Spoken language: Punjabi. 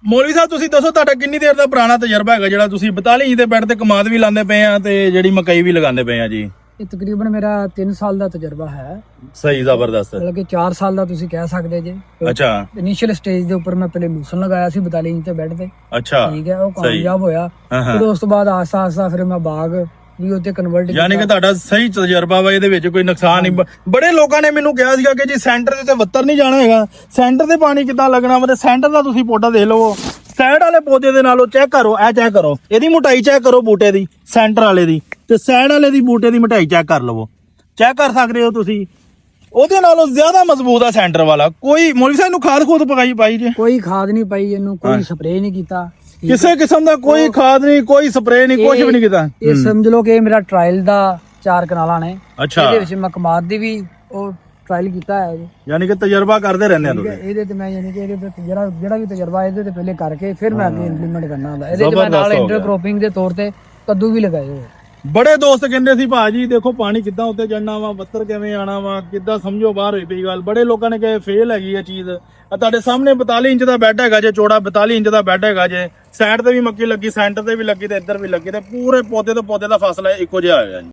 ਮੌਲਵੀ ਸਾਹਿਬ ਤੁਸੀਂ ਦੱਸੋ ਤੁਹਾਡਾ ਕਿੰਨੀ ਦੇਰ ਦਾ ਪੁਰਾਣਾ ਤਜਰਬਾ ਹੈਗਾ ਜਿਹੜਾ ਤੁਸੀਂ 42 ਇੰਚ ਦੇ ਬੈੱਡ ਤੇ ਕਮਾਦ ਵੀ ਲਾਉਂਦੇ ਪਏ ਆ ਤੇ ਜਿਹੜੀ ਮਕਈ ਵੀ ਲਗਾਉਂਦੇ ਪਏ ਆ ਜੀ? ਇਹ ਤਕਰੀਬਨ ਮੇਰਾ 3 ਸਾਲ ਦਾ ਤਜਰਬਾ ਹੈ, ਸਹੀ ਜ਼ਬਰਦਸਤ। ਮਤਲਬ ਕਿ 4 ਸਾਲ ਦਾ ਤੁਸੀਂ ਕਹਿ ਸਕਦੇ ਜੇ। ਅੱਛਾ ਇਨੀਸ਼ੀਅਲ ਸਟੇਜ ਦੇ ਉੱਪਰ ਮੈਂ ਪਹਿਲੇ ਲੂਸਨ ਲਗਾਇਆ ਸੀ 42 ਇੰਚ ਦੇ ਬੈੱਡ ਤੇ, ਅੱਛਾ ਠੀਕ ਹੈ, ਉਹ ਕਾਮਯਾਬ ਹੋਇਆ। ਫਿਰ ਉਸ ਤੋਂ ਬਾਅਦ ਆਸਤਾ ਆਸਤਾ ਫਿਰ ਮੈਂ ਬਾਗ ਵੀ ਉੱਤੇ ਕਨਵਰਟ ਯਾਨੀ ਕਿ ਤੁਹਾਡਾ ਸਹੀ ਤਜਰਬਾ ਵਾ, ਇਹਦੇ ਵਿੱਚ ਕੋਈ ਨੁਕਸਾਨ ਨਹੀਂ। ਬੜੇ ਲੋਕਾਂ ਨੇ ਮੈਨੂੰ ਕਿਹਾ ਸੀਗਾ ਕਿ ਜੀ ਸੈਂਟਰ ਦੇ ਤੇ ਵੱਤਰ ਨਹੀਂ ਜਾਣਾ ਹੈਗਾ, ਸੈਂਟਰ ਤੇ ਪਾਣੀ ਕਿੱਦਾਂ ਲੱਗਣਾ ਵਾ? ਤੇ ਸੈਂਟਰ ਦਾ ਤੁਸੀਂ ਪੌਦਾ ਦੇਖ ਲਵੋ, ਸਾਈਡ ਵਾਲੇ ਪੌਦੇ ਦੇ ਨਾਲੋਂ ਚੈੱਕ ਕਰੋ, ਇਹ ਚੈੱਕ ਕਰੋ, ਇਹਦੀ ਮੋਟਾਈ ਚੈੱਕ ਕਰੋ ਬੂਟੇ ਦੀ, ਸੈਂਟਰ ਵਾਲੇ ਦੀ ਤੇ ਸਾਈਡ ਵਾਲੇ ਦੀ ਬੂਟੇ ਦੀ ਮੋਟਾਈ ਚੈੱਕ ਕਰ ਲਵੋ, ਚੈੱਕ ਕਰ ਸਕਦੇ ਹੋ ਤੁਸੀਂ। ਉਹਦੇ ਨਾਲੋਂ ਜ਼ਿਆਦਾ ਮਜ਼ਬੂਤ ਆ ਸੈਂਟਰ ਵਾਲਾ। ਕੋਈ ਮੌਲਵੀ ਸਾਹਿਬ ਨੂੰ ਖਾਦ ਖੂਦ ਪਾਈ ਜੇ? ਕੋਈ ਖਾਦ ਨਹੀਂ ਪਾਈ ਇਹਨੂੰ, ਕੋਈ ਸਪਰੇਅ ਨਹੀਂ ਕੀਤਾ, ਕਿਸੇ ਕਿਸਮ ਦਾ ਕੋਈ ਖਾਦ ਨਹੀਂ, ਕੋਈ ਸਪਰੇਅ ਨਹੀਂ, ਕੁਝ ਵੀ ਨਹੀਂ ਕੀਤਾ। ਇਹ ਸਮਝ ਲਓ ਕਿ ਇਹ ਮੇਰਾ ਟ੍ਰਾਇਲ ਦਾ 4 ਕਨਾਲਾਂ ਨੇ। ਅੱਛਾ, ਇਹਦੇ ਵਿੱਚ ਮੈਂ ਕਮਾਦ ਦੀ ਵੀ ਉਹ ਟ੍ਰਾਇਲ ਕੀਤਾ ਹੈ ਜੀ। ਯਾਨੀ ਕਿ ਤਜਰਬਾ ਕਰਦੇ ਰਹਿੰਦੇ ਆ ਤੁਸੀਂ? ਇਹਦੇ ਤੇ ਮੈਂ ਯਾਨੀ ਕਿ ਇਹਦੇ ਤੇ ਜਿਹੜਾ ਵੀ ਤਜਰਬਾ ਇਹਦੇ ਤੇ ਪਹਿਲੇ ਕਰਕੇ ਫਿਰ ਮੈਂ ਅੱਗੇ ਇੰਪਲੀਮੈਂਟ ਕਰਨਾ ਹੁੰਦਾ। ਇਹਦੇ ਤੇ ਮੈਂ ਨਾਲ ਇੰਟਰਕ੍ਰੋਪਿੰਗ ਦੇ ਤੌਰ ਤੇ ਕੱਦੂ ਵੀ ਲਗਾਏ ਹੋਏ। ਬੜੇ ਦੋਸਤ ਕਹਿੰਦੇ ਸੀ ਭਾਜੀ ਦੇਖੋ ਪਾਣੀ ਕਿੱਦਾਂ ਉੱਤੇ ਚੜਨਾ ਵਾ, ਵੱਤਰ ਕਿਵੇਂ ਆਣਾ ਵਾ, ਕਿੱਦਾਂ ਸਮਝੋ ਬਾਹਰ ਹੋਈ ਪਈ ਗੱਲ। ਬੜੇ ਲੋਕਾਂ ਨੇ ਕਹੇ ਫੇਲ ਹੈਗੀ ਇਹ ਚੀਜ਼। ਆ ਤੁਹਾਡੇ ਸਾਹਮਣੇ 42 ਇੰਚ ਦਾ ਬੈੱਡ ਹੈਗਾ ਜੇ, ਚੌੜਾ 42 ਇੰਚ ਦਾ ਬੈੱਡ ਹੈਗਾ ਜੇ, ਸਾਈਡ ਤੇ ਵੀ ਮੱਕੀ ਲੱਗੀ, ਸੈਂਟਰ ਤੇ ਵੀ ਲੱਗੀ ਤੇ ਇੱਧਰ ਵੀ ਲੱਗੀ ਤੇ ਪੂਰੇ ਪੌਦੇ ਤੋਂ ਪੌਦੇ ਦਾ ਫਾਸਲਾ ਇੱਕੋ ਜਿਹਾ ਹੋਇਆ ਜੀ।